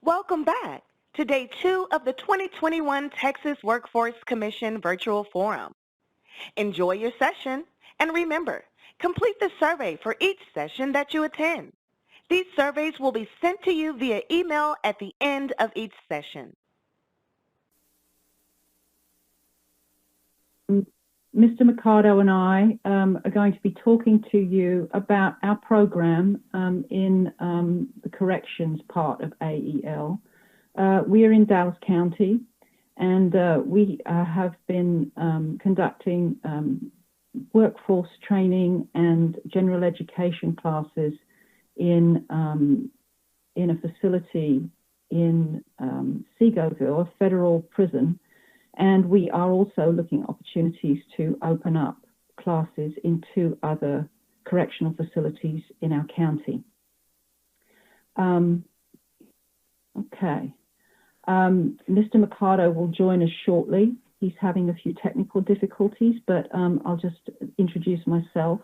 Welcome back to Day 2 of the 2021 Texas Workforce Commission Virtual Forum. Enjoy your session, and remember, complete the survey for each session that you attend. These surveys will be sent to you via email at the end of each session. Mr. Mercado and I are going to be talking to you about our program in the corrections part of AEL. We are in Dallas County, and we have been conducting workforce training and general education classes in a facility in Seagoville, a federal prison. And we are also looking at opportunities to open up classes in 2 other correctional facilities in our county. Mr. Mercado will join us shortly. He's having a few technical difficulties, but I'll just introduce myself.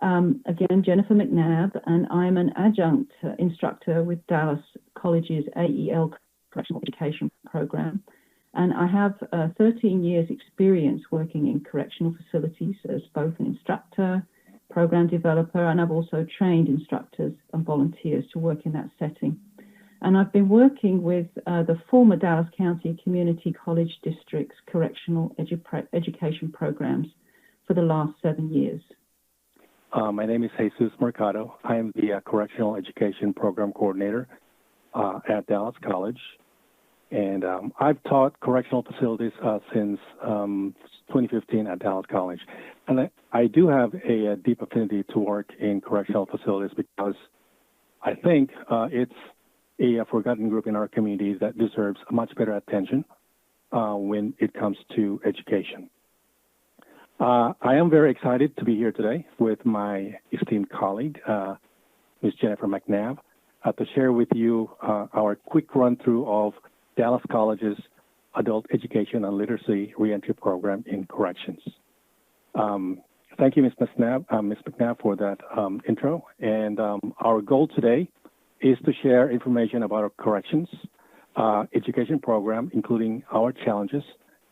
Again, Jennifer McNabb, and I'm an adjunct instructor with Dallas College's AEL Correctional Education Program. And I have 13 years experience working in correctional facilities as both an instructor, program developer, and I've also trained instructors and volunteers to work in that setting. And I've been working with the former Dallas County Community College District's correctional education programs for the last 7 years. My name is Jesus Mercado. I am the Correctional Education Program Coordinator at Dallas College. And I've taught correctional facilities since 2015 at Dallas College. And I do have a deep affinity to work in correctional facilities because I think it's a forgotten group in our community that deserves much better attention when it comes to education. I am very excited to be here today with my esteemed colleague, Ms. Jennifer McNabb, to share with you our quick run-through of Dallas College's Adult Education and Literacy Reentry Program in Corrections. Thank you, Ms. McNabb, for that intro. And our goal today is to share information about our corrections education program, including our challenges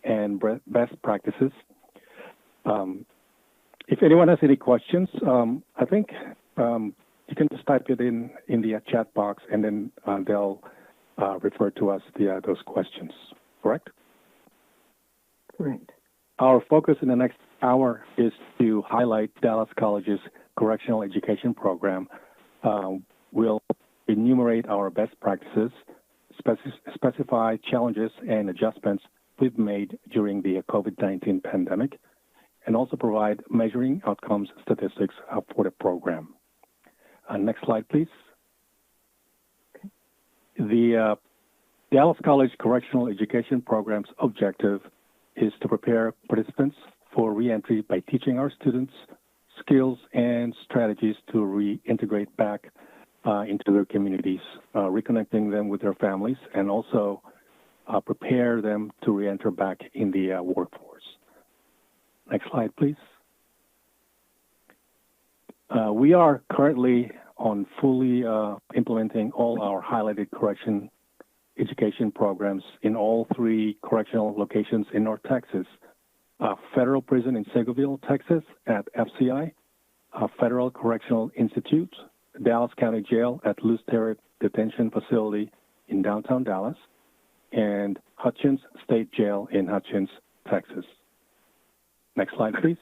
and best practices. If anyone has any questions, I think you can just type it in the chat box, and then they'll refer to us those questions, correct? Correct. Our focus in the next hour is to highlight Dallas College's correctional education program. We'll enumerate our best practices, specify challenges and adjustments we've made during the COVID-19 pandemic, and also provide measuring outcomes statistics for the program. Next slide, please. The Dallas College Correctional Education Program's objective is to prepare participants for reentry by teaching our students skills and strategies to reintegrate back into their communities, reconnecting them with their families, and also prepare them to reenter back in the workforce. Next slide, please. We are currently on fully implementing all our highlighted correction education programs in all 3 correctional locations in North Texas. Federal Prison in Seagoville, Texas at FCI, Federal Correctional Institute, Dallas County Jail at Luz Terre Detention Facility in downtown Dallas, and Hutchins State Jail in Hutchins, Texas. Next slide, please.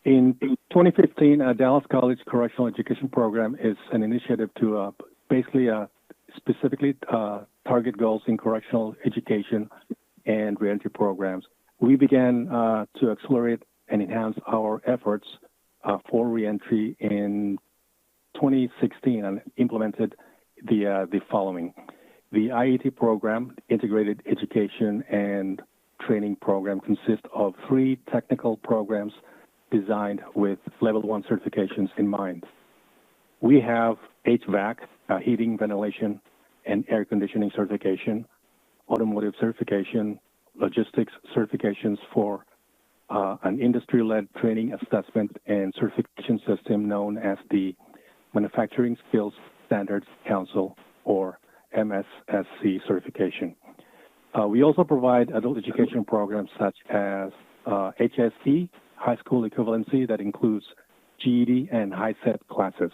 In 2015, Dallas College Correctional Education Program is an initiative to basically specifically target goals in correctional education and reentry programs. We began to accelerate and enhance our efforts for reentry in 2016 and implemented the following. The IET program, Integrated Education and Training Program, consists of 3 technical programs designed with level 1 certifications in mind. We have HVAC, heating, ventilation, and air conditioning certification, automotive certification, logistics certifications for an industry-led training assessment and certification system known as the Manufacturing Skills Standards Council, or MSSC certification. We also provide adult education programs such as HSE, High School Equivalency, that includes GED and high-set classes.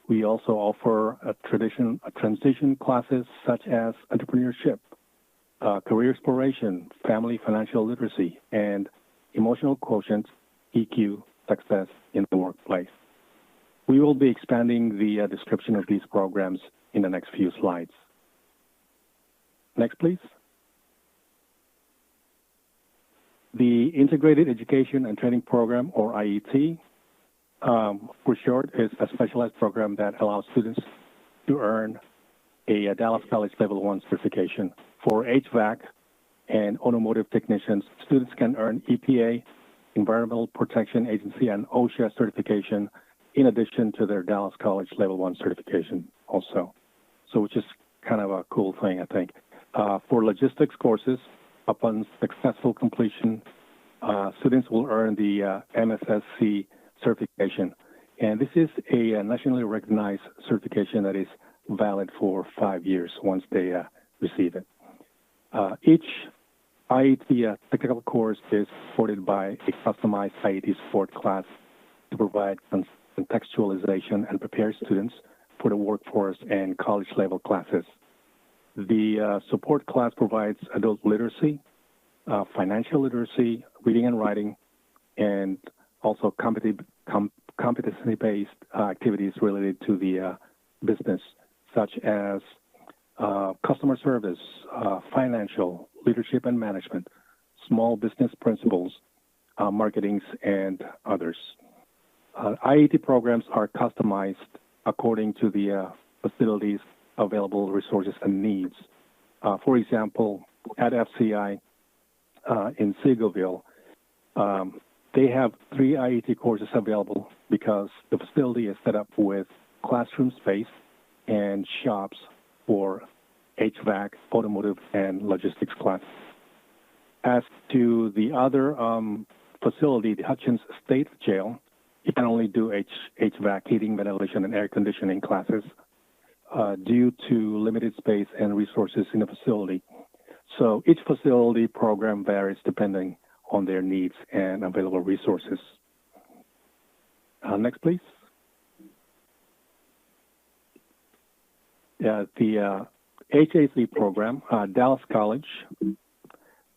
We also offer transition classes such as Entrepreneurship, Career Exploration, Family Financial Literacy, and Emotional Quotient, EQ, Success in the Workplace. We will be expanding the description of these programs in the next few slides. Next, please. The Integrated Education and Training Program, or IET, for short, is a specialized program that allows students to earn a Dallas College Level 1 certification. For HVAC and automotive technicians, students can earn EPA, Environmental Protection Agency, and OSHA certification in addition to their Dallas College Level 1 certification also. So which is kind of a cool thing, I think. For logistics courses, upon successful completion, students will earn the MSSC certification. And this is a nationally recognized certification that is valid for 5 years once they receive it. Each IET technical course is supported by a customized IET support class to provide contextualization and prepare students for the workforce and college level classes. The support class provides adult literacy, financial literacy, reading and writing, and also competency-based activities related to the business, such as customer service, financial, leadership and management, small business principles, marketing, and others. IET programs are customized according to the facilities' available resources and needs. For example, at FCI in Seagoville, they have 3 IET courses available because the facility is set up with classroom space and shops for HVAC, automotive, and logistics classes. As to the other facility, the Hutchins State Jail, you can only do HVAC, heating, ventilation, and air conditioning classes due to limited space and resources in the facility. So each facility program varies depending on their needs and available resources. Next, please. The HAC program, Dallas College,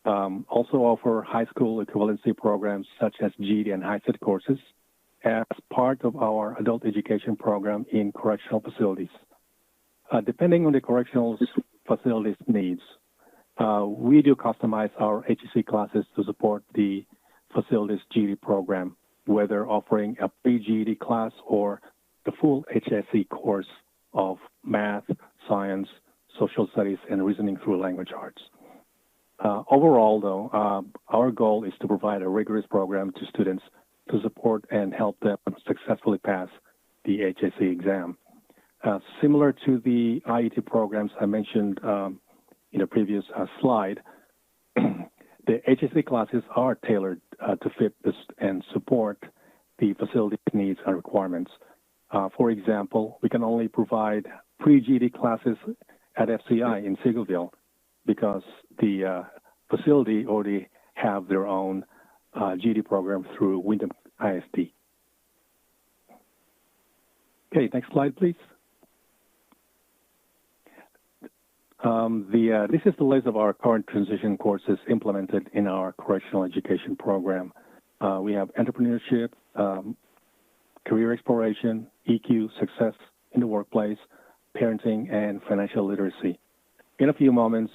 also offer high school equivalency programs such as GED and high-set courses as part of our adult education program in correctional facilities. Depending on the correctional facilities' needs, we do customize our HEC classes to support the facility's GED program, whether offering a pre-GED class or the full HSC course of math, science, social studies, and reasoning through language arts. Overall, though, our goal is to provide a rigorous program to students to support and help them successfully pass the HSC exam. Similar to the IET programs I mentioned in the previous slide, the HSC classes are tailored to fit this and support the facility's needs and requirements. For example, we can only provide pre-GED classes at FCI in Seagoville because the facility already have their own GED program through Wyndham ISD. Okay, next slide, please. This is the list of our current transition courses implemented in our correctional education program. We have Entrepreneurship, Career Exploration, EQ, Success in the Workplace, Parenting, and Financial Literacy. In a few moments,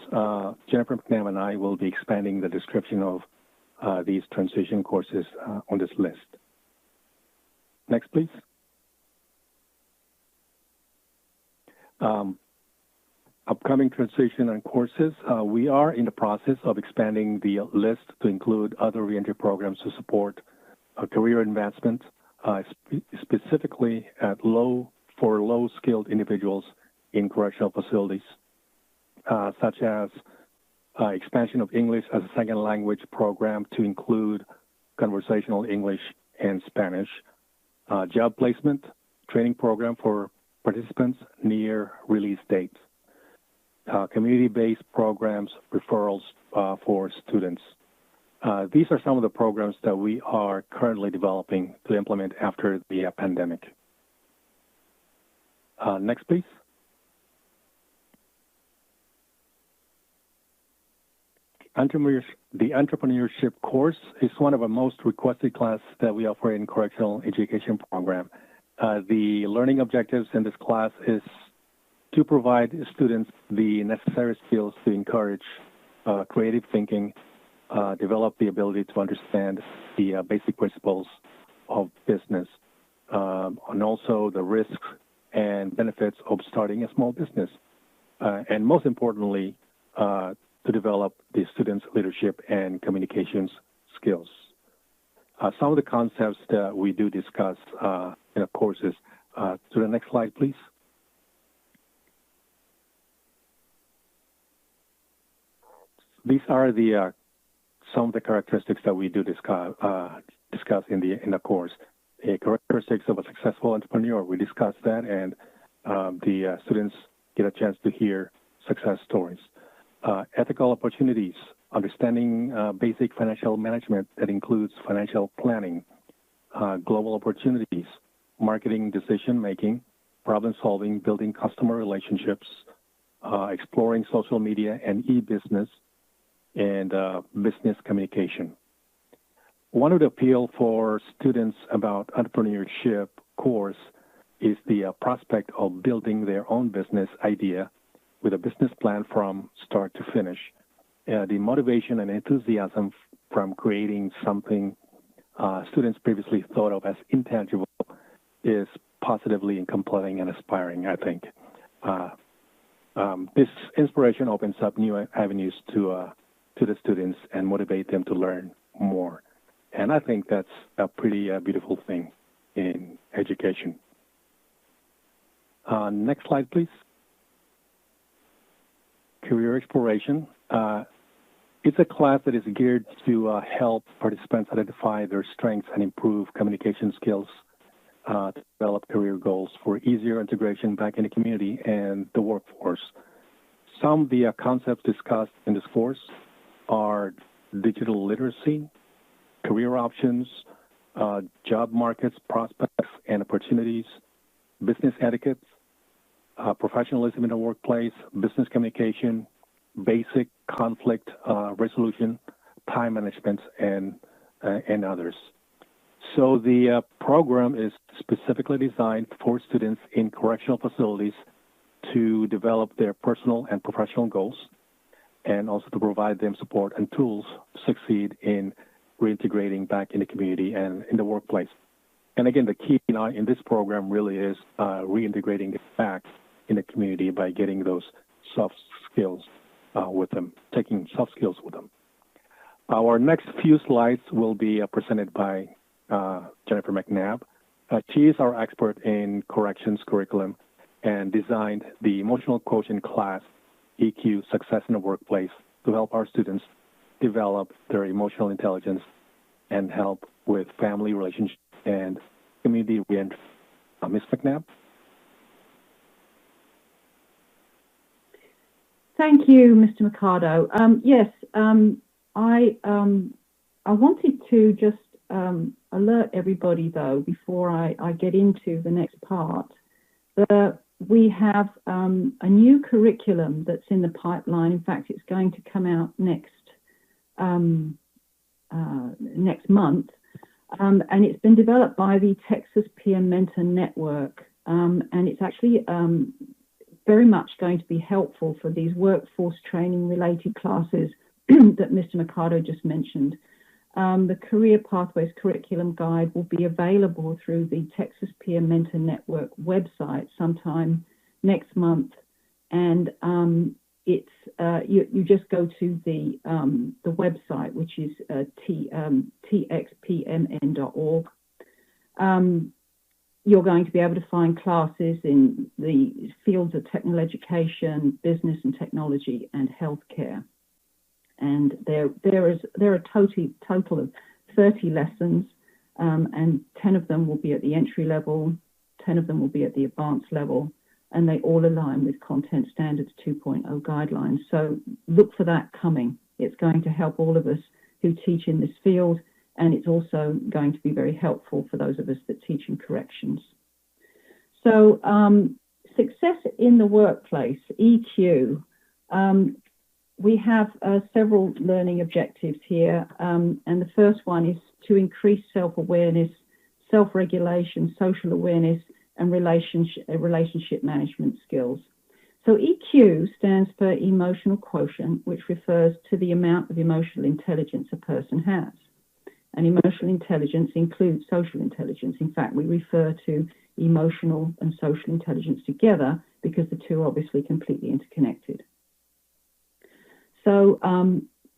Jennifer McNabb and I will be expanding the description of these transition courses on this list. Next, please. Upcoming transition and courses, we are in the process of expanding the list to include other reentry programs to support career advancement, specifically for low-skilled individuals in correctional facilities, such as expansion of English as a second language program to include conversational English and Spanish, job placement, training program for participants near release dates, community-based programs, referrals for students. These are some of the programs that we are currently developing to implement after the pandemic. Next, please. The Entrepreneurship course is one of the most requested classes that we offer in correctional education program. The learning objectives in this class is to provide students the necessary skills to encourage creative thinking, develop the ability to understand the basic principles of business, and also the risks and benefits of starting a small business. And most importantly, to develop the students' leadership and communications skills. Some of the concepts that we do discuss in the courses. To the next slide, please. These are the some of the characteristics that we do discuss in the course. Characteristics of a successful entrepreneur. We discuss that, and the students get a chance to hear success stories. Ethical opportunities, understanding basic financial management that includes financial planning, global opportunities, marketing decision-making, problem-solving, building customer relationships, exploring social media and e-business, and business communication. One of the appeal for students about entrepreneurship course is the prospect of building their own business idea with a business plan from start to finish. The motivation and enthusiasm from creating something students previously thought of as intangible is positively and compelling and aspiring, I think. This inspiration opens up new avenues to the students and motivate them to learn more. And I think that's a pretty beautiful thing in education. Next slide, please. Career exploration. It's a class that is geared to help participants identify their strengths and improve communication skills to develop career goals for easier integration back in the community and the workforce. Some of the concepts discussed in this course are digital literacy, career options, job markets, prospects and opportunities, business etiquette, professionalism in the workplace, business communication, basic conflict resolution, time management, and others. So the program is specifically designed for students in correctional facilities to develop their personal and professional goals, and also to provide them support and tools to succeed in reintegrating back in the community and in the workplace. And again, the key in this program really is reintegrating back in the community by getting those soft skills with them, taking soft skills with them. Our next few slides will be presented by Jennifer McNabb. She is our expert in corrections curriculum and designed the emotional quotient class, EQ, Success in the Workplace, to help our students develop their emotional intelligence and help with family relationships and community reentry. Ms. McNabb? Thank you, Mr. Mercado. Yes, I wanted to just alert everybody, though, before I get into the next part, that we have a new curriculum that's in the pipeline. In fact, it's going to come out next month, and it's been developed by the Texas Peer Mentor Network, and it's actually very much going to be helpful for these workforce training related classes that Mr. Mercado just mentioned. The Career Pathways Curriculum Guide will be available through the Texas Peer Mentor Network website sometime next month, and you just go to the website, which is txpmn.org. You're going to be able to find classes in the fields of technical education, business and technology, and healthcare. And there are a total of 30 lessons, and 10 of them will be at the entry level, 10 of them will be at the advanced level, and they all align with Content Standards 2.0 guidelines. So look for that coming. It's going to help all of us who teach in this field, and it's also going to be very helpful for those of us that teach in corrections. So success in the workplace, EQ. We have several learning objectives here, and the first one is to increase self-awareness, self-regulation, social awareness, and relationship management skills. So EQ stands for emotional quotient, which refers to the amount of emotional intelligence a person has. And emotional intelligence includes social intelligence. In fact, we refer to emotional and social intelligence together because the two are obviously completely interconnected. So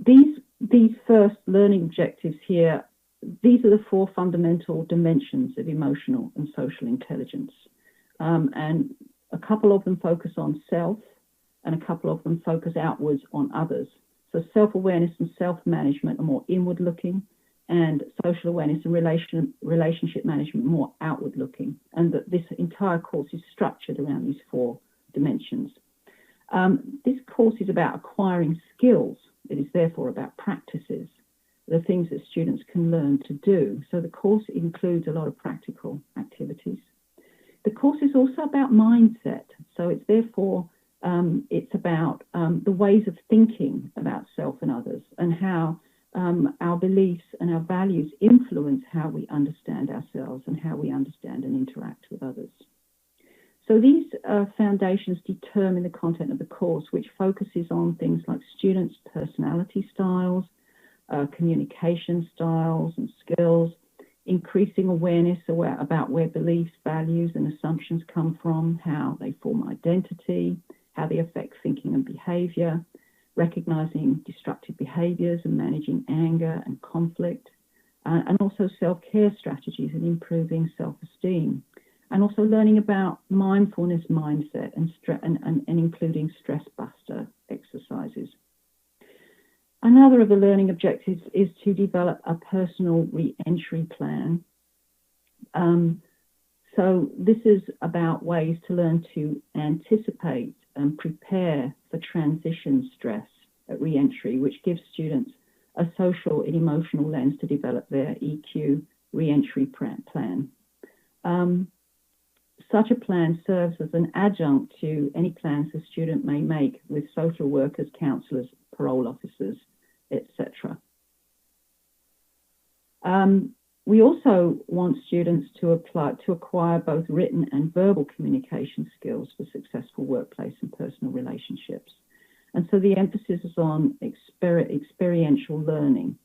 these first learning objectives here, these are the 4 fundamental dimensions of emotional and social intelligence. And a couple of them focus on self, and a couple of them focus outwards on others. So self-awareness and self-management are more inward-looking, and social awareness and relationship management more outward-looking. And that this entire course is structured around these 4 dimensions. This course is about acquiring skills. It is therefore about practices, the things that students can learn to do. So the course includes a lot of practical activities. The course is also about mindset. So it's therefore, it's about the ways of thinking about self and others, and how our beliefs and our values influence how we understand ourselves and how we understand and interact with others. So these foundations determine the content of the course, which focuses on things like students' personality styles, communication styles and skills, increasing awareness about where beliefs, values and assumptions come from, how they form identity, how they affect thinking and behaviour, recognizing destructive behaviours and managing anger and conflict, and also self-care strategies and improving self-esteem, and also learning about mindfulness mindset and including stress buster exercises. Another of the learning objectives is to develop a personal re-entry plan. So this is about ways to learn to anticipate and prepare for transition stress at re-entry, which gives students a social and emotional lens to develop their EQ re-entry plan. Such a plan serves as an adjunct to any plans a student may make with social workers, counsellors, parole officers, etc. We also want students to acquire both written and verbal communication skills for successful workplace and personal relationships. And so the emphasis is on experiential learning.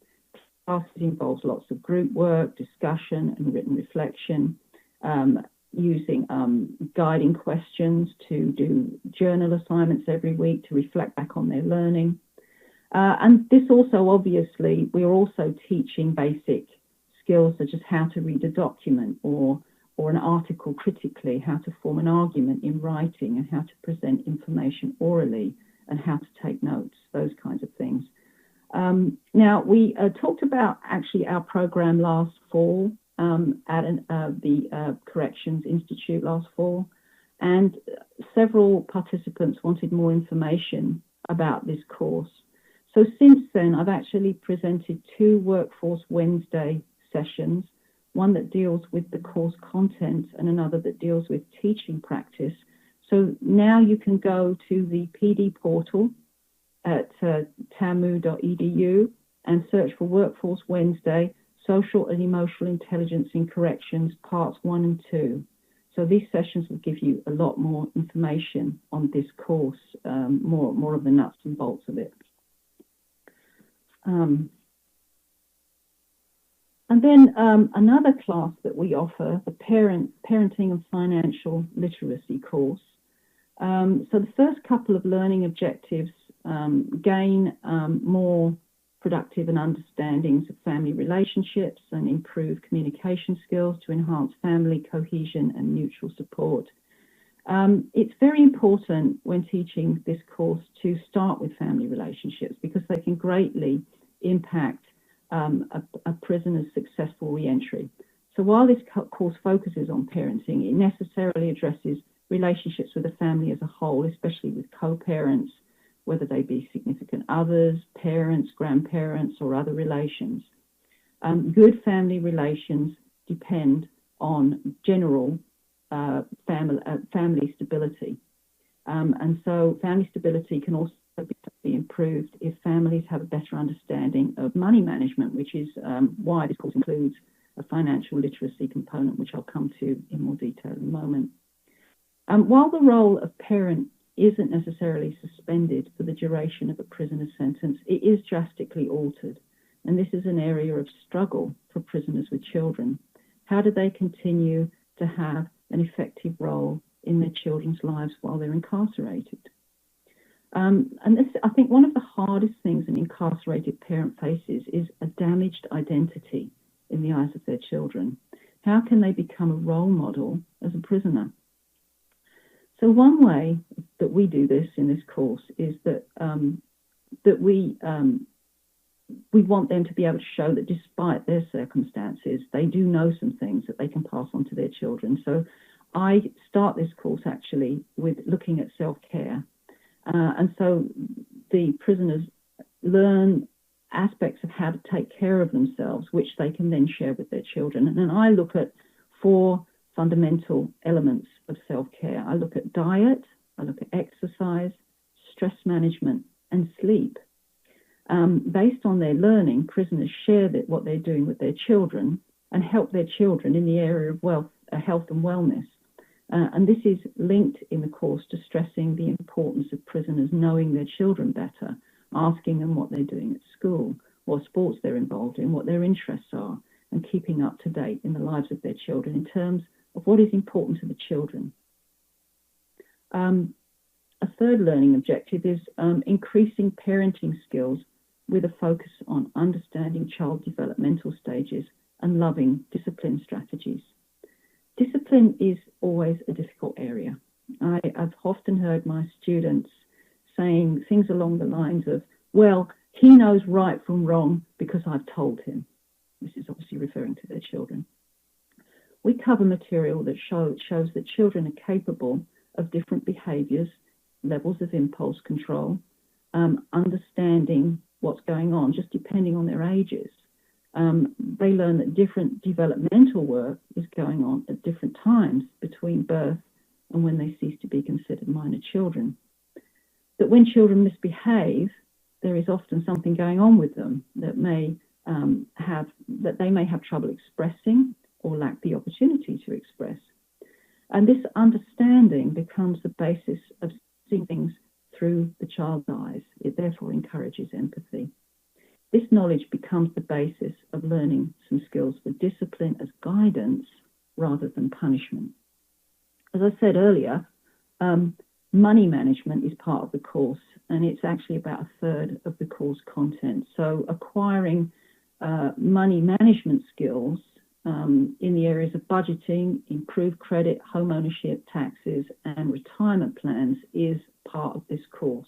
Classes involves lots of group work, discussion and written reflection, using guiding questions to do journal assignments every week to reflect back on their learning. And this also, obviously, we're also teaching basic skills such as how to read a document or an article critically, how to form an argument in writing, and how to present information orally, and how to take notes, those kinds of things. Now, we talked about actually our program last fall at the Corrections Institute last fall, and several participants wanted more information about this course. So since then, I've actually presented 2 Workforce Wednesday sessions, one that deals with the course content and another that deals with teaching practice. So now you can go to the PD portal at tamu.edu and search for Workforce Wednesday, Social and Emotional Intelligence in Corrections, Parts 1 and 2. So these sessions will give you a lot more information on this course, more of the nuts and bolts of it. And then another class that we offer, the Parenting and Financial Literacy course. So the first couple of learning objectives gain more productive and understandings of family relationships and improve communication skills to enhance family cohesion and mutual support. It's very important when teaching this course to start with family relationships because they can greatly impact a prisoner's successful re-entry. So while this course focuses on parenting, it necessarily addresses relationships with the family as a whole, especially with co-parents, whether they be significant others, parents, grandparents, or other relations. Good family relations depend on general family stability. And so family stability can also be improved if families have a better understanding of money management, which is why this course includes a financial literacy component, which I'll come to in more detail in a moment. While the role of parent isn't necessarily suspended for the duration of a prisoner's sentence, it is drastically altered. And this is an area of struggle for prisoners with children. How do they continue to have an effective role in their children's lives while they're incarcerated? And this, I think one of the hardest things an incarcerated parent faces is a damaged identity in the eyes of their children. How can they become a role model as a prisoner? So one way that we do this in this course is that we want them to be able to show that despite their circumstances, they do know some things that they can pass on to their children. So I start this course actually with looking at self-care. And so the prisoners learn aspects of how to take care of themselves, which they can then share with their children. And then I look at 4 fundamental elements of self-care. I look at diet, I look at exercise, stress management, and sleep. Based on their learning, prisoners share what they're doing with their children and help their children in the area of health and wellness. And this is linked in the course to stressing the importance of prisoners knowing their children better, asking them what they're doing at school, what sports they're involved in, what their interests are, and keeping up to date in the lives of their children in terms of what is important to the children. A third learning objective is increasing parenting skills with a focus on understanding child developmental stages and loving discipline strategies. Discipline is always a difficult area. I've often heard my students saying things along the lines of, well, he knows right from wrong because I've told him. This is obviously referring to their children. We cover material that shows that children are capable of different behaviours, levels of impulse control, understanding what's going on, just depending on their ages. They learn that different developmental work is going on at different times between birth and when they cease to be considered minor children. That when children misbehave, there is often something going on with them that they may have trouble expressing or lack the opportunity to express. And this understanding becomes the basis of seeing things through the child's eyes. It therefore encourages empathy. This knowledge becomes the basis of learning some skills for discipline as guidance rather than punishment. As I said earlier, money management is part of the course, and it's actually about 1/3 of the course content. So acquiring money management skills in the areas of budgeting, improved credit, home ownership, taxes, and retirement plans is part of this course.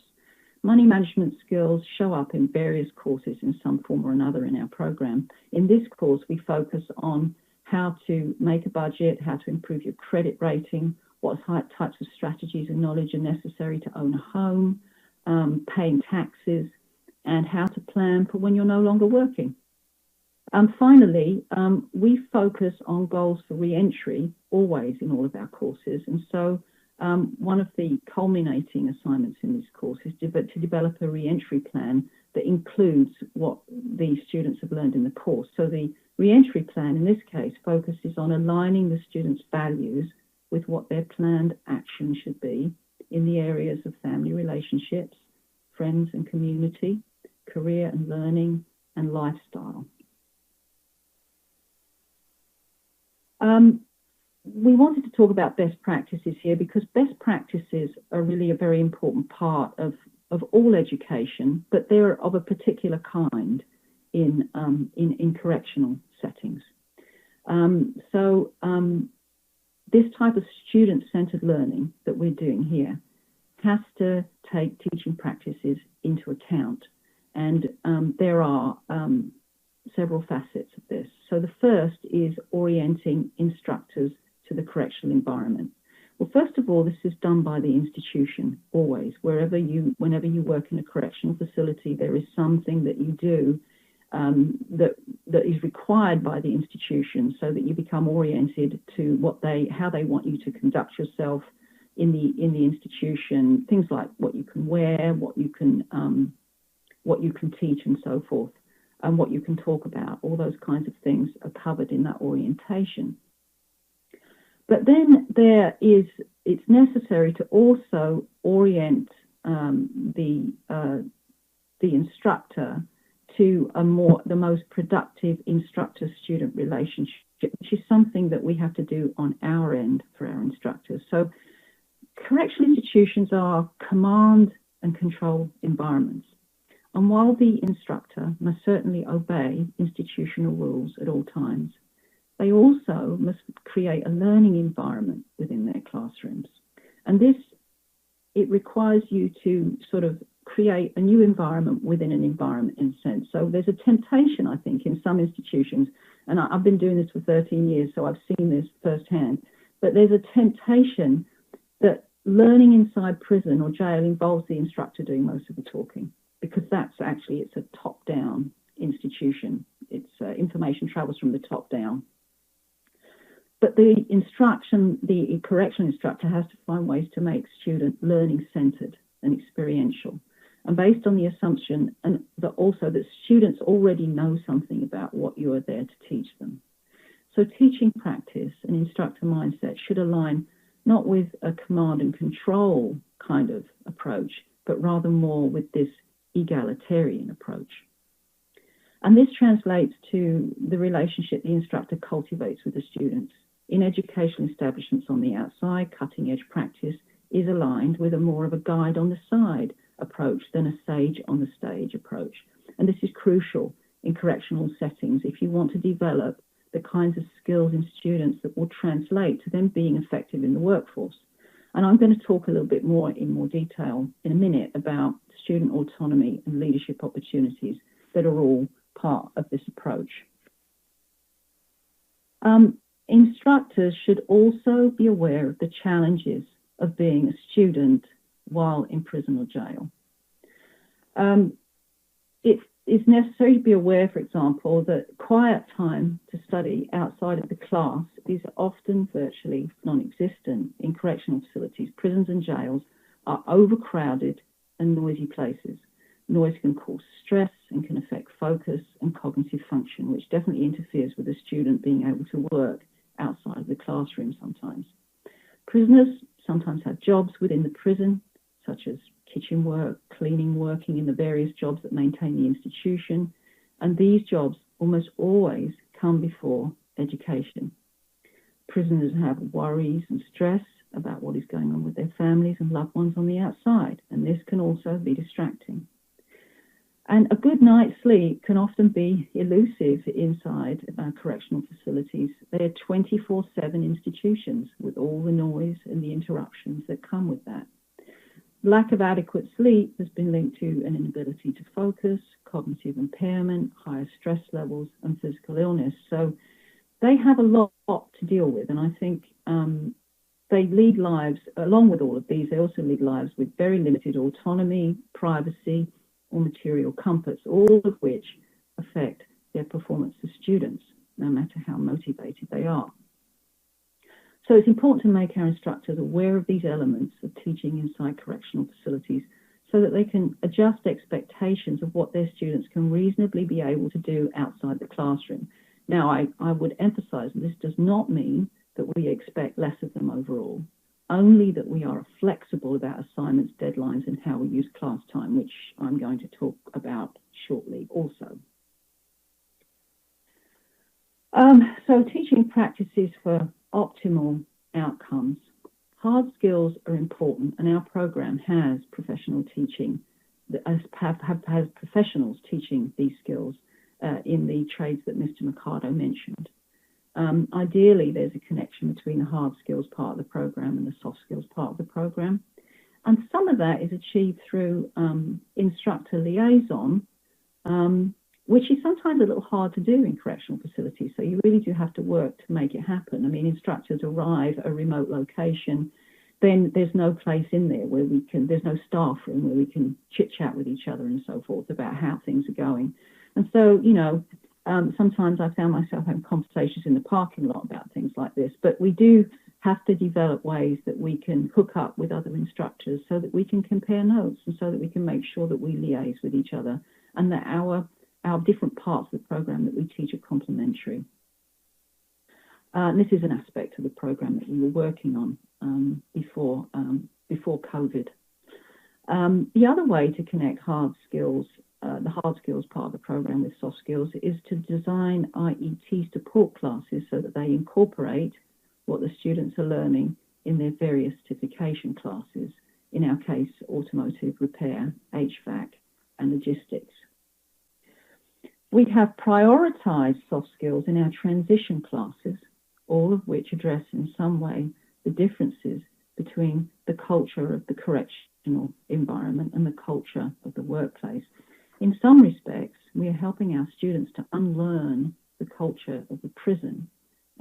Money management skills show up in various courses in some form or another in our program. In this course, we focus on how to make a budget, how to improve your credit rating, what types of strategies and knowledge are necessary to own a home, paying taxes, and how to plan for when you're no longer working. Finally, we focus on goals for reentry always in all of our courses. And so one of the culminating assignments in this course is to develop a reentry plan that includes what the students have learned in the course. So the reentry plan in this case focuses on aligning the students' values with what their planned action should be in the areas of family relationships, friends and community, career and learning, and lifestyle. We wanted to talk about best practices here because best practices are really a very important part of all education, but they're of a particular kind in correctional settings. This type of student-centered learning that we're doing here has to take teaching practices into account. And there are several facets of this. So the first is orienting instructors to the correctional environment. Well, first of all, this is done by the institution, always. Whenever you work in a correctional facility, there is something that you do that is required by the institution, so that you become oriented to how they want you to conduct yourself in the institution. Things like what you can wear, what you can teach, and so forth, and what you can talk about. All those kinds of things are covered in that orientation. But then it's necessary to also orient the instructor to the most productive instructor-student relationship, which is something that we have to do on our end for our instructors. So correctional institutions are command and control environments. And while the instructor must certainly obey institutional rules at all times, they also must create a learning environment within their classrooms. And it requires you to sort of create a new environment within an environment, in a sense. So there's a temptation, I think, in some institutions, and I've been doing this for 13 years, so I've seen this firsthand, but there's a temptation that learning inside prison or jail involves the instructor doing most of the talking, because it's a top-down institution. Information travels from the top down. But the correctional instructor has to find ways to make student learning centered and experiential, and based on the assumption that students already know something about what you are there to teach them. So teaching practice and instructor mindset should align not with a command and control kind of approach, but rather more with this egalitarian approach. And this translates to the relationship the instructor cultivates with the students. In educational establishments on the outside, cutting-edge practice is aligned with more of a guide on the side approach than a sage on the stage approach. And this is crucial in correctional settings if you want to develop the kinds of skills in students that will translate to them being effective in the workforce. And I'm going to talk a little bit more in more detail in a minute about student autonomy and leadership opportunities that are all part of this approach. Instructors should also be aware of the challenges of being a student while in prison or jail. It's necessary to be aware, for example, that quiet time to study outside of the class is often virtually non-existent in correctional facilities. Prisons and jails are overcrowded and noisy places. Noise can cause stress and can affect focus and cognitive function, which definitely interferes with a student being able to work outside of the classroom sometimes. Prisoners sometimes have jobs within the prison, such as kitchen work, cleaning, working in the various jobs that maintain the institution, and these jobs almost always come before education. Prisoners have worries and stress about what is going on with their families and loved ones on the outside, and this can also be distracting. And a good night's sleep can often be elusive inside correctional facilities. They're 24/7 institutions with all the noise and the interruptions that come with that. Lack of adequate sleep has been linked to an inability to focus, cognitive impairment, higher stress levels, and physical illness. So they have a lot to deal with. And I think they lead lives, along with all of these, they also lead lives with very limited autonomy, privacy, or material comforts, all of which affect their performance as students, no matter how motivated they are. So it's important to make our instructors aware of these elements of teaching inside correctional facilities so that they can adjust expectations of what their students can reasonably be able to do outside the classroom. Now, I would emphasize that this does not mean that we expect less of them overall, only that we are flexible about assignments, deadlines, and how we use class time, which I'm going to talk about shortly also. So teaching practices for optimal outcomes. Hard skills are important, and our program has professional teaching, has professionals teaching these skills in the trades that Mr. Mercado mentioned. Ideally, there's a connection between the hard skills part of the program and the soft skills part of the program. And some of that is achieved through instructor liaison which is sometimes a little hard to do in correctional facilities. So you really do have to work to make it happen. I mean, instructors arrive at a remote location, then there's no place in there where there's no staff room where we can chit chat with each other and so forth about how things are going. And so, sometimes I found myself having conversations in the parking lot about things like this, but we do have to develop ways that we can hook up with other instructors so that we can compare notes and so that we can make sure that we liaise with each other and that our different parts of the program that we teach are complementary. And this is an aspect of the program that we were working on before COVID. The other way to connect hard skills, the hard skills part of the program with soft skills, is to design IET support classes so that they incorporate what the students are learning in their various certification classes, in our case, automotive repair, HVAC, and logistics. We have prioritised soft skills in our transition classes, all of which address in some way the differences between the culture of the correctional environment and the culture of the workplace. In some respects, we are helping our students to unlearn the culture of the prison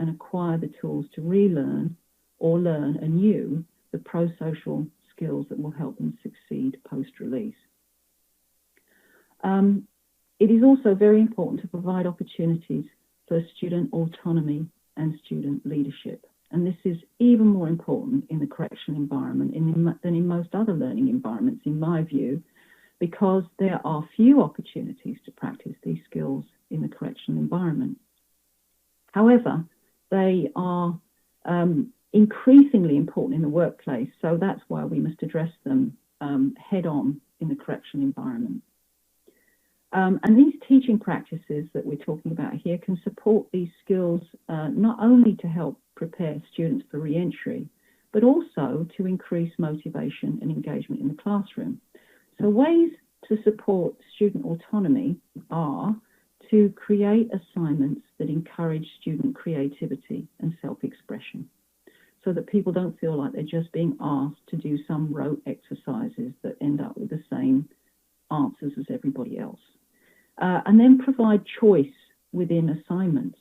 and acquire the tools to relearn or learn anew the pro-social skills that will help them succeed post-release. It is also very important to provide opportunities for student autonomy and student leadership. And this is even more important in the correctional environment than in most other learning environments, in my view, because there are few opportunities to practice these skills in the correctional environment. However, they are increasingly important in the workplace, so that's why we must address them head on in the correctional environment. And these teaching practices that we're talking about here can support these skills not only to help prepare students for reentry, but also to increase motivation and engagement in the classroom. So ways to support student autonomy are to create assignments that encourage student creativity and self-expression, so that people don't feel like they're just being asked to do some rote exercises that end up with the same answers as everybody else. And then provide choice within assignments.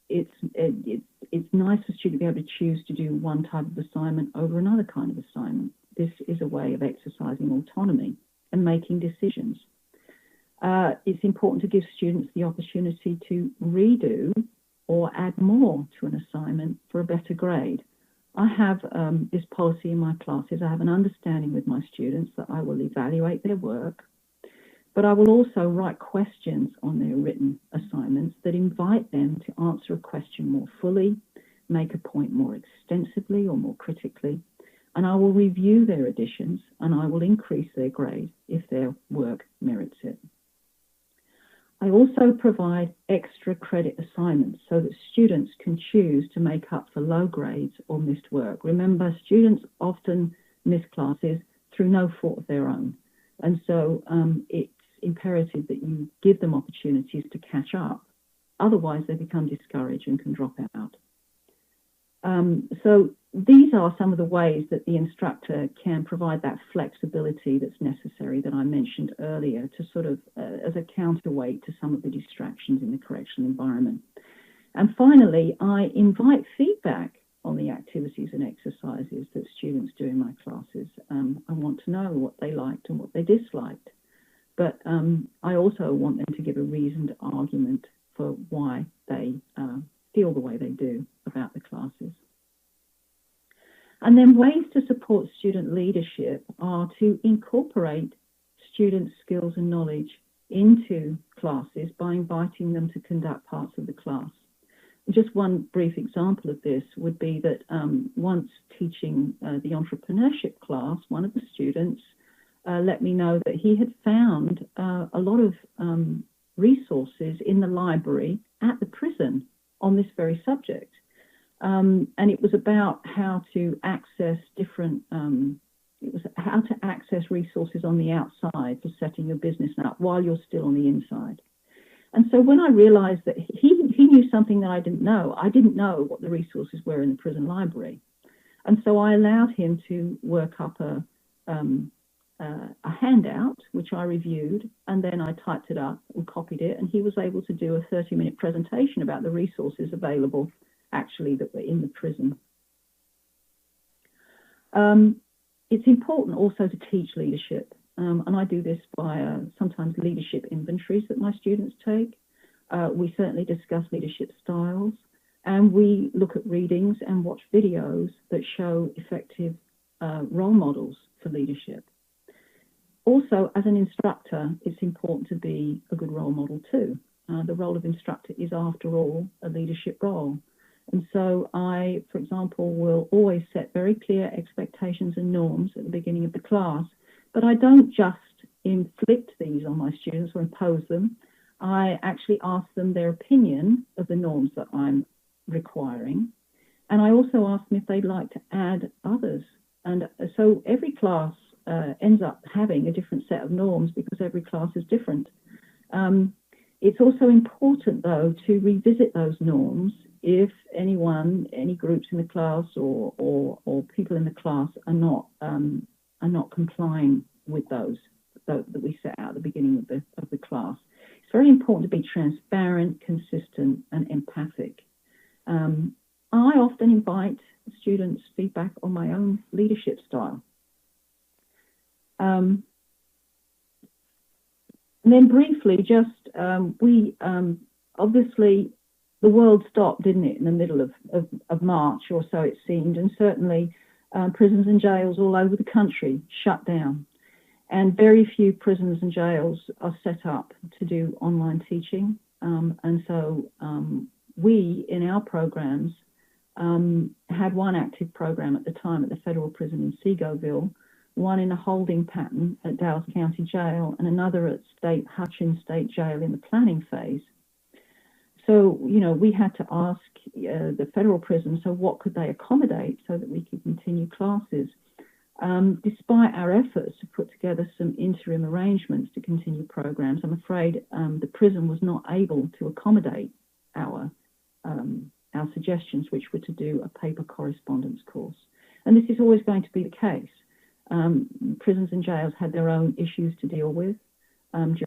It's nice for students to be able to choose to do one type of assignment over another kind of assignment. This is a way of exercising autonomy and making decisions. It's important to give students the opportunity to redo or add more to an assignment for a better grade. I have this policy in my classes. I have an understanding with my students that I will evaluate their work, but I will also write questions on their written assignments that invite them to answer a question more fully, make a point more extensively or more critically, and I will review their additions and I will increase their grade if their work merits it. I also provide extra credit assignments so that students can choose to make up for low grades or missed work. Remember, students often miss classes through no fault of their own, and so it's imperative that you give them opportunities to catch up. Otherwise, they become discouraged and can drop out. So these are some of the ways that the instructor can provide that flexibility that's necessary that I mentioned earlier to sort of as a counterweight to some of the distractions in the correctional environment. And finally, I invite feedback on the activities and exercises that students do in my classes. I want to know what they liked and what they disliked. But I also want them to give a reasoned argument for why they feel the way they do about the classes. And then ways to support student leadership are to incorporate student skills and knowledge into classes by inviting them to conduct parts of the class. Just one brief example of this would be that once teaching the entrepreneurship class, one of the students let me know that he had found a lot of resources in the library at the prison on this very subject. And it was about how to access different, how to access resources on the outside for setting your business up while you're still on the inside. And so when I realized that he knew something that I didn't know what the resources were in the prison library. And so I allowed him to work up a handout, which I reviewed, and then I typed it up and copied it, and he was able to do a 30-minute presentation about the resources available actually that were in the prison. It's important also to teach leadership, and I do this via sometimes leadership inventories that my students take. We certainly discuss leadership styles, and we look at readings and watch videos that show effective role models for leadership. Also, as an instructor, it's important to be a good role model too. The role of instructor is, after all, a leadership role. And so I, for example, will always set very clear expectations and norms at the beginning of the class, but I don't just inflict these on my students or impose them. I actually ask them their opinion of the norms that I'm requiring. And I also ask them if they'd like to add others. And so every class ends up having a different set of norms because every class is different. It's also important, though, to revisit those norms if any groups in the class or people in the class are not complying with those that we set out at the beginning of the class. It's very important to be transparent, consistent, and empathic. I often invite students' feedback on my own leadership style. And then briefly, just obviously the world stopped, didn't it, in the middle of March, or so it seemed, and certainly prisons and jails all over the country shut down. And very few prisons and jails are set up to do online teaching. And so we, in our programs, had one active program at the time at the federal prison in Seagoville, one in a holding pattern at Dallas County Jail, and another at Hutchins State Jail in the planning phase. So, you know, we had to ask the federal prison, so what could they accommodate so that we could continue classes? Despite our efforts to put together some interim arrangements to continue programs, I'm afraid the prison was not able to accommodate our suggestions, which were to do a paper correspondence course. And this is always going to be the case. Prisons and jails had their own issues to deal with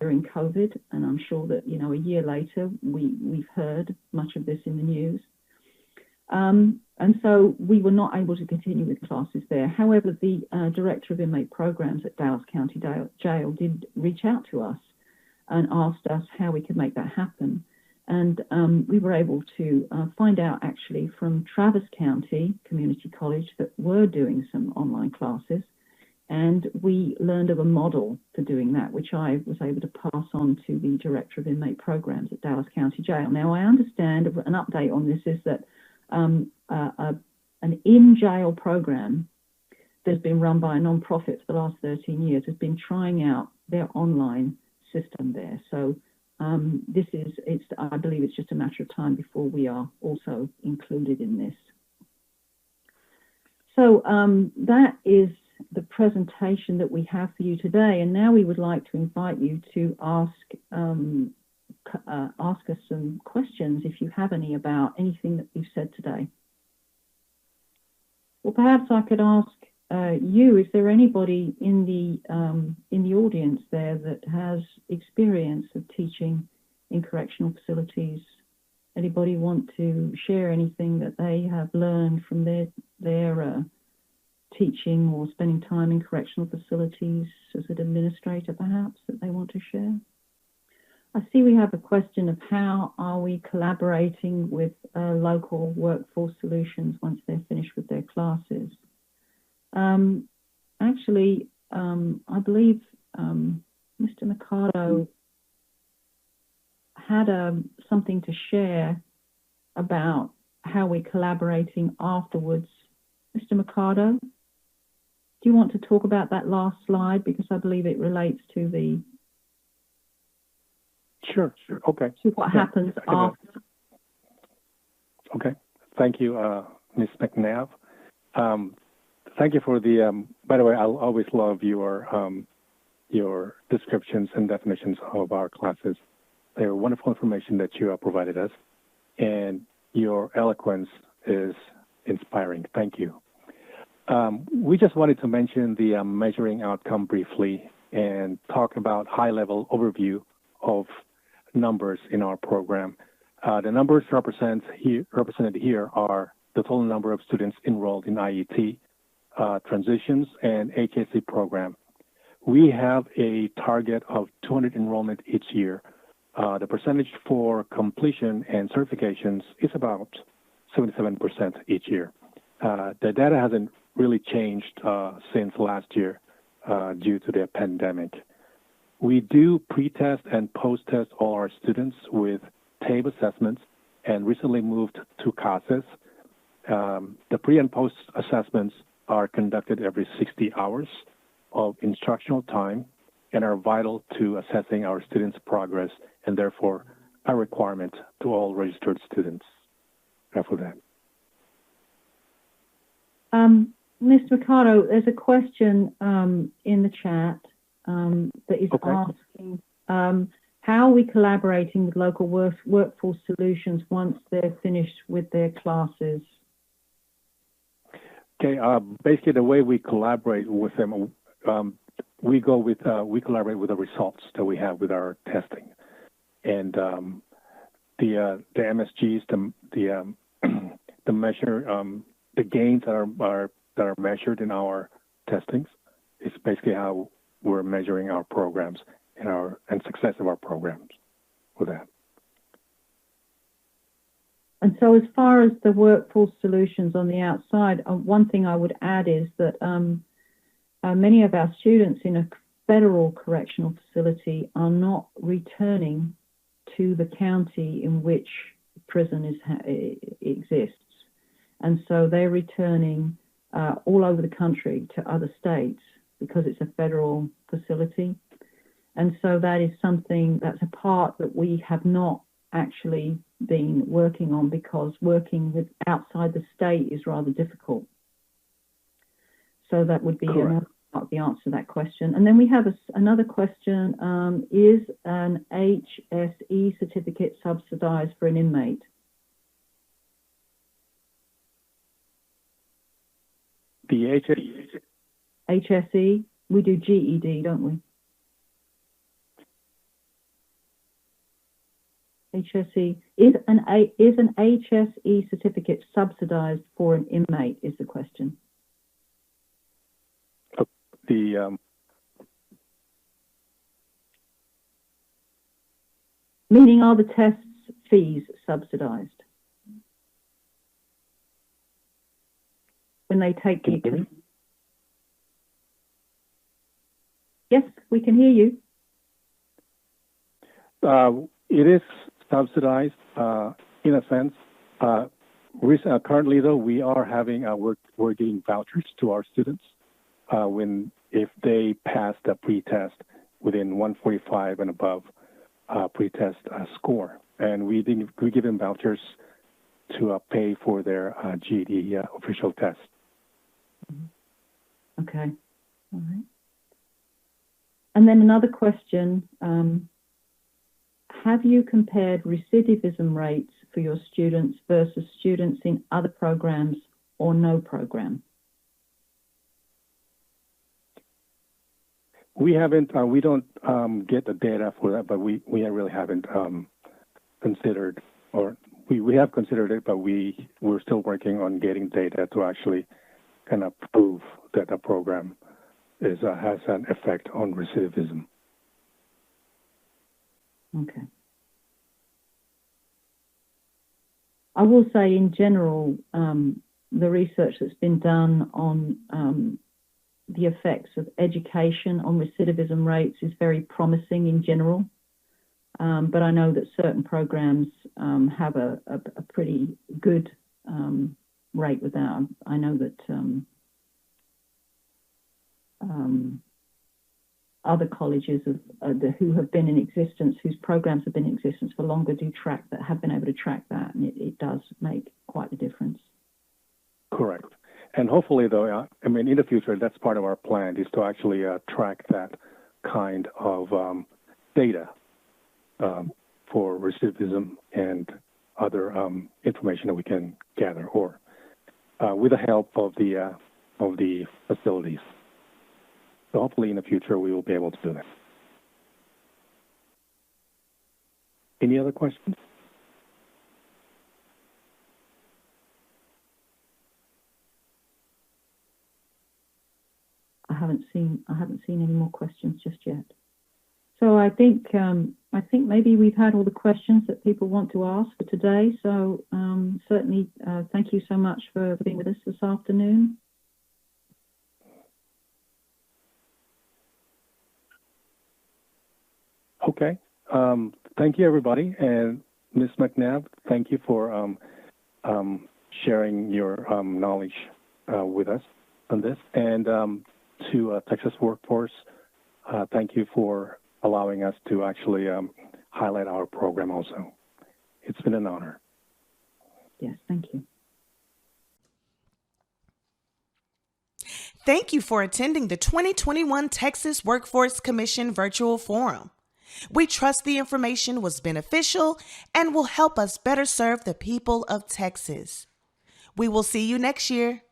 during COVID, and I'm sure that, you know, a year later, we've heard much of this in the news. And so we were not able to continue with classes there. However, the Director of Inmate Programs at Dallas County Jail did reach out to us and asked us how we could make that happen. And we were able to find out actually from Travis County Community College that were doing some online classes. And we learned of a model for doing that, which I was able to pass on to the Director of Inmate Programs at Dallas County Jail. Now, I understand an update on this is that an in-jail program that's been run by a non-profit for the last 13 years has been trying out their online system there. So I believe it's just a matter of time before we are also included in this. So that is the presentation that we have for you today. And now we would like to invite you to ask us some questions if you have any about anything that we've said today. Well, perhaps I could ask you, is there anybody in the audience there that has experience of teaching in correctional facilities? Anybody want to share anything that they have learned from their teaching or spending time in correctional facilities as an administrator, perhaps, that they want to share? I see we have a question of how are we collaborating with local workforce solutions once they're finished with their classes. Actually, I believe Mr. Mercado had something to share about how we're collaborating afterwards. Mr. Mercado, do you want to talk about that last slide? Because I believe it relates to the... Sure. Okay. To what happens after. Okay. Thank you, Ms. McNabb. Thank you for the, by the way, I always love your descriptions and definitions of our classes. They're wonderful information that you have provided us, and your eloquence is inspiring. Thank you. We just wanted to mention the measuring outcome briefly and talk about high-level overview of numbers in our program. The numbers represented here are the total number of students enrolled in IET, transitions, and HSC program. We have a target of 200 enrollment each year. The percentage for completion and certifications is about 77% each year. The data hasn't really changed since last year due to the pandemic. We do pre-test and post-test all our students with TABE assessments and recently moved to CASAS. The pre and post assessments are conducted every 60 hours of instructional time and are vital to assessing our students' progress and therefore a requirement to all registered students. After that. Mr. Mercado, there's a question in the chat that is asking how are we collaborating with local workforce solutions once they're finished with their classes? Okay, basically the way we collaborate with them, we collaborate with the results that we have with our testing, and the MSGs, the measure, the gains that are measured in our testings is basically how we're measuring our programs and success of our programs with that. And so as far as the workforce solutions on the outside, one thing I would add is that many of our students in a federal correctional facility are not returning to the county in which prison exists. And so they're returning all over the country to other states because it's a federal facility. And so that is something that's a part that we have not actually been working on because working with outside the state is rather difficult. So that would be another part of the answer to that question. And then we have another question, is an HSE certificate subsidized for an inmate? The HSE, we do GED, don't we? HSE, is an HSE certificate subsidized for an inmate is the question. Meaning, are the tests fees subsidized? When they take the exam? Yes, we can hear you. It is subsidized in a sense. Currently, though, we are having we're giving vouchers to our students if they pass the pre-test within 145 and above pre-test score, and we give them vouchers to pay for their GED official test. Okay, all right. And then another question. Have you compared recidivism rates for your students versus students in other programs or no program? We haven't, we don't get the data for that, but we really haven't considered, or we have considered it, but we're still working on getting data to actually kind of prove that the program has an effect on recidivism. Okay. I will say in general, the research that's been done on the effects of education on recidivism rates is very promising in general. But I know that certain programs have a pretty good rate with that. I know that other colleges who have been in existence, whose programs have been in existence for longer, have been able to track that, and it does make quite a difference. Correct. And hopefully, though, I mean, in the future, that's part of our plan, is to actually track that kind of data for recidivism and other information that we can gather, or with the help of the of the facilities. So hopefully in the future we will be able to do that. Any other questions? I haven't seen any more questions just yet. So I think maybe we've had all the questions that people want to ask for today. So certainly thank you so much for being with us this afternoon. Okay. Thank you, everybody. And Ms. McNabb, thank you for sharing your knowledge with us on this. And to Texas Workforce, thank you for allowing us to actually highlight our program also. It's been an honor. Yes, thank you. Thank you for attending the 2021 Texas Workforce Commission Virtual Forum. We trust the information was beneficial and will help us better serve the people of Texas. We will see you next year.